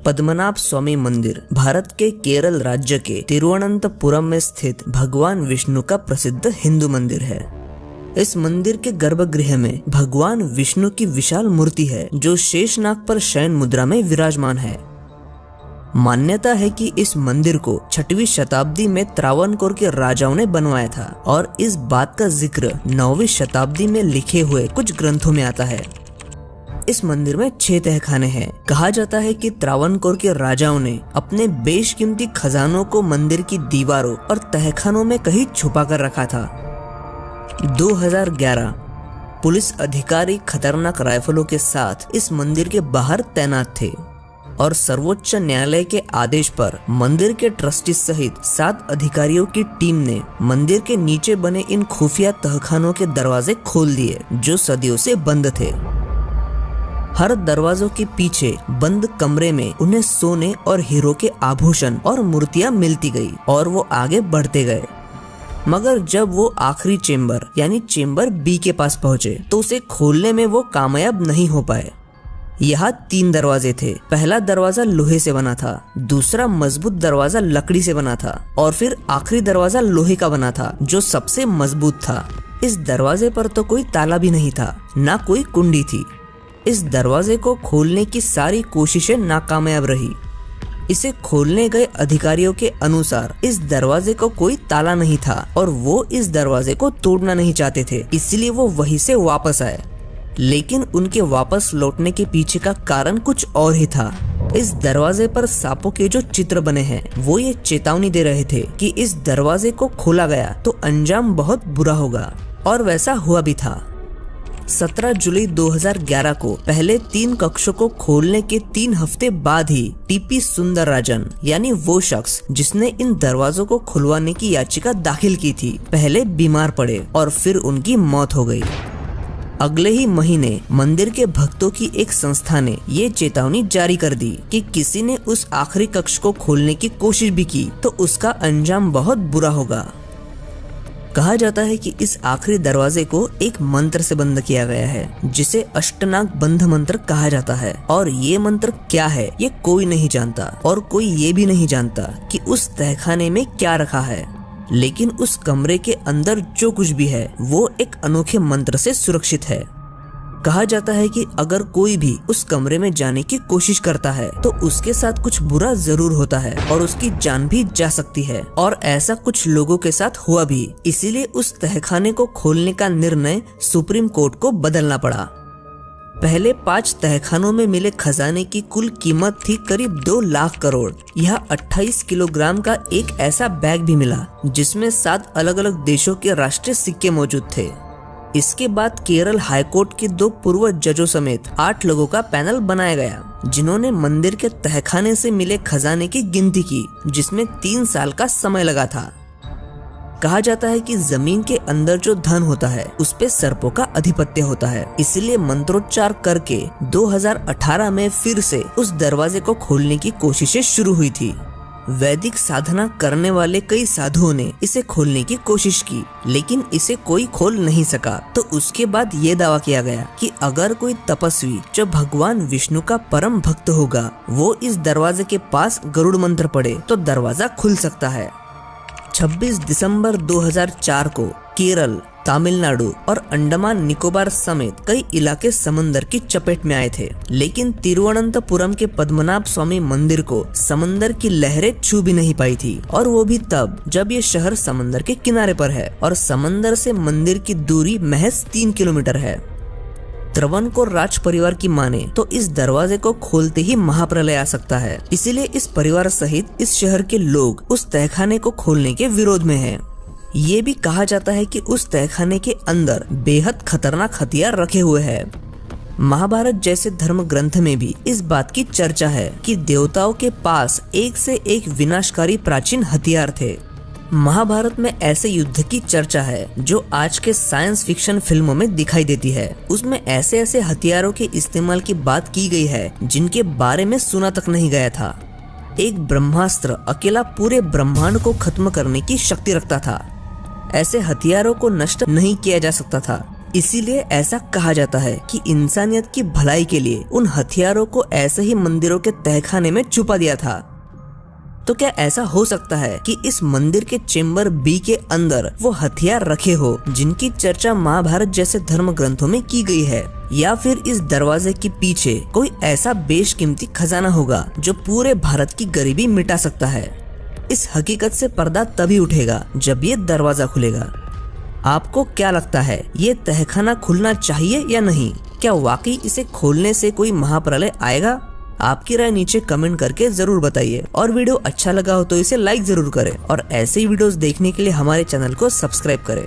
पद्मनाभ स्वामी मंदिर भारत के केरल राज्य के तिरुवनंतपुरम में स्थित भगवान विष्णु का प्रसिद्ध हिंदू मंदिर है। इस मंदिर के गर्भगृह में भगवान विष्णु की विशाल मूर्ति है जो शेषनाग पर शयन मुद्रा में विराजमान है। मान्यता है कि इस मंदिर को 6वीं शताब्दी में त्रावणकोर के राजाओं ने बनवाया था और इस बात का जिक्र 9वीं शताब्दी में लिखे हुए कुछ ग्रंथों में आता है। इस मंदिर में 6 तहखाने हैं। कहा जाता है कि त्रावणकोर के राजाओं ने अपने बेशकीमती खजानों को मंदिर की दीवारों और तहखानों में कहीं छुपा कर रखा था। 2011 पुलिस अधिकारी खतरनाक राइफलों के साथ इस मंदिर के बाहर तैनात थे और सर्वोच्च न्यायालय के आदेश पर मंदिर के ट्रस्टी सहित 7 अधिकारियों की टीम ने मंदिर के नीचे बने इन खुफिया तहखानों के दरवाजे खोल दिए जो सदियों से बंद थे। हर दरवाजों के पीछे बंद कमरे में उन्हें सोने और हीरो के आभूषण और मूर्तियां मिलती गई और वो आगे बढ़ते गए। मगर जब वो आखिरी चेंबर यानी चेंबर बी के पास पहुंचे तो उसे खोलने में वो कामयाब नहीं हो पाए। यहाँ 3 दरवाजे थे। पहला दरवाजा लोहे से बना था, दूसरा मजबूत दरवाजा लकड़ी से बना था और फिर आखिरी दरवाजा लोहे का बना था जो सबसे मजबूत था। इस दरवाजे पर तो कोई ताला भी नहीं था, ना कोई कुंडी थी। इस दरवाजे को खोलने की सारी कोशिशें नाकामयाब रही। इसे खोलने गए अधिकारियों के अनुसार इस दरवाजे को कोई ताला नहीं था और वो इस दरवाजे को तोड़ना नहीं चाहते थे, इसलिए वो वहीं से वापस आए। लेकिन उनके वापस लौटने के पीछे का कारण कुछ और ही था। इस दरवाजे पर सांपों के जो चित्र बने हैं वो ये चेतावनी दे रहे थे कि इस दरवाजे को खोला गया तो अंजाम बहुत बुरा होगा, और वैसा हुआ भी था। 17 जुलाई 2011 को पहले 3 कक्षों को खोलने के 3 हफ्ते बाद ही टीपी सुंदरराजन यानी वो शख्स जिसने इन दरवाजों को खुलवाने की याचिका दाखिल की थी, पहले बीमार पड़े और फिर उनकी मौत हो गई। अगले ही महीने मंदिर के भक्तों की एक संस्था ने ये चेतावनी जारी कर दी कि किसी ने उस आखिरी कक्ष को खोलने की कोशिश भी की तो उसका अंजाम बहुत बुरा होगा। कहा जाता है कि इस आखिरी दरवाजे को एक मंत्र से बंद किया गया है जिसे अष्टनाग बंध मंत्र कहा जाता है, और ये मंत्र क्या है ये कोई नहीं जानता और कोई ये भी नहीं जानता कि उस तहखाने में क्या रखा है। लेकिन उस कमरे के अंदर जो कुछ भी है वो एक अनोखे मंत्र से सुरक्षित है। कहा जाता है कि अगर कोई भी उस कमरे में जाने की कोशिश करता है तो उसके साथ कुछ बुरा जरूर होता है और उसकी जान भी जा सकती है, और ऐसा कुछ लोगों के साथ हुआ भी। इसीलिए उस तहखाने को खोलने का निर्णय सुप्रीम कोर्ट को बदलना पड़ा। पहले 5 तहखानों में मिले खजाने की कुल कीमत थी करीब 2 लाख करोड़। यह 28 किलोग्राम का एक ऐसा बैग भी मिला जिसमें 7 अलग अलग देशों के राष्ट्रीय सिक्के मौजूद थे। इसके बाद केरल हाईकोर्ट के 2 पूर्व जजों समेत 8 लोगों का पैनल बनाया गया जिन्होंने मंदिर के तहखाने से मिले खजाने की गिनती की, जिसमें 3 साल का समय लगा था। कहा जाता है कि जमीन के अंदर जो धन होता है उस पे सर्पों का अधिपत्य होता है, इसलिए मंत्रोच्चार करके 2018 में फिर से उस दरवाजे को खोलने की कोशिशें शुरू हुई थी। वैदिक साधना करने वाले कई साधुओं ने इसे खोलने की कोशिश की, लेकिन इसे कोई खोल नहीं सका। तो उसके बाद ये दावा किया गया कि अगर कोई तपस्वी जो भगवान विष्णु का परम भक्त होगा वो इस दरवाजे के पास गरुड़ मंत्र पढ़े तो दरवाजा खुल सकता है। 26 दिसंबर 2004 को केरल, तमिलनाडु और अंडमान निकोबार समेत कई इलाके समंदर की चपेट में आए थे, लेकिन तिरुवनंतपुरम के पद्मनाभ स्वामी मंदिर को समंदर की लहरें छू भी नहीं पाई थी, और वो भी तब जब ये शहर समंदर के किनारे पर है और समंदर से मंदिर की दूरी महज 3 किलोमीटर है। त्रावणकोर राज परिवार की माने तो इस दरवाजे को खोलते ही महाप्रलय आ सकता है, इसीलिए इस परिवार सहित इस शहर के लोग उस तहखाने को खोलने के विरोध में हैं। ये भी कहा जाता है कि उस तहखाने के अंदर बेहद खतरनाक हथियार रखे हुए हैं। महाभारत जैसे धर्म ग्रंथ में भी इस बात की चर्चा है कि देवताओं के पास एक से एक विनाशकारी प्राचीन हथियार थे। महाभारत में ऐसे युद्ध की चर्चा है जो आज के साइंस फिक्शन फिल्मों में दिखाई देती है। उसमें ऐसे ऐसे हथियारों के इस्तेमाल की बात की गई है जिनके बारे में सुना तक नहीं गया था। एक ब्रह्मास्त्र अकेला पूरे ब्रह्मांड को खत्म करने की शक्ति रखता था। ऐसे हथियारों को नष्ट नहीं किया जा सकता था, इसीलिए ऐसा कहा जाता है कि इंसानियत की भलाई के लिए उन हथियारों को ऐसे ही मंदिरों के तहखाने में छुपा दिया था। तो क्या ऐसा हो सकता है कि इस मंदिर के चेम्बर बी के अंदर वो हथियार रखे हो जिनकी चर्चा महाभारत जैसे धर्म ग्रंथों में की गई है, या फिर इस दरवाजे के पीछे कोई ऐसा बेशकीमती खजाना होगा जो पूरे भारत की गरीबी मिटा सकता है। इस हकीकत से पर्दा तभी उठेगा जब ये दरवाजा खुलेगा। आपको क्या लगता है, ये तहखाना खुलना चाहिए या नहीं? क्या वाकई इसे खोलने से कोई महाप्रलय आएगा? आपकी राय नीचे कमेंट करके जरूर बताइए, और वीडियो अच्छा लगा हो तो इसे लाइक जरूर करें, और ऐसे ही वीडियोस देखने के लिए हमारे चैनल को सब्सक्राइब करें।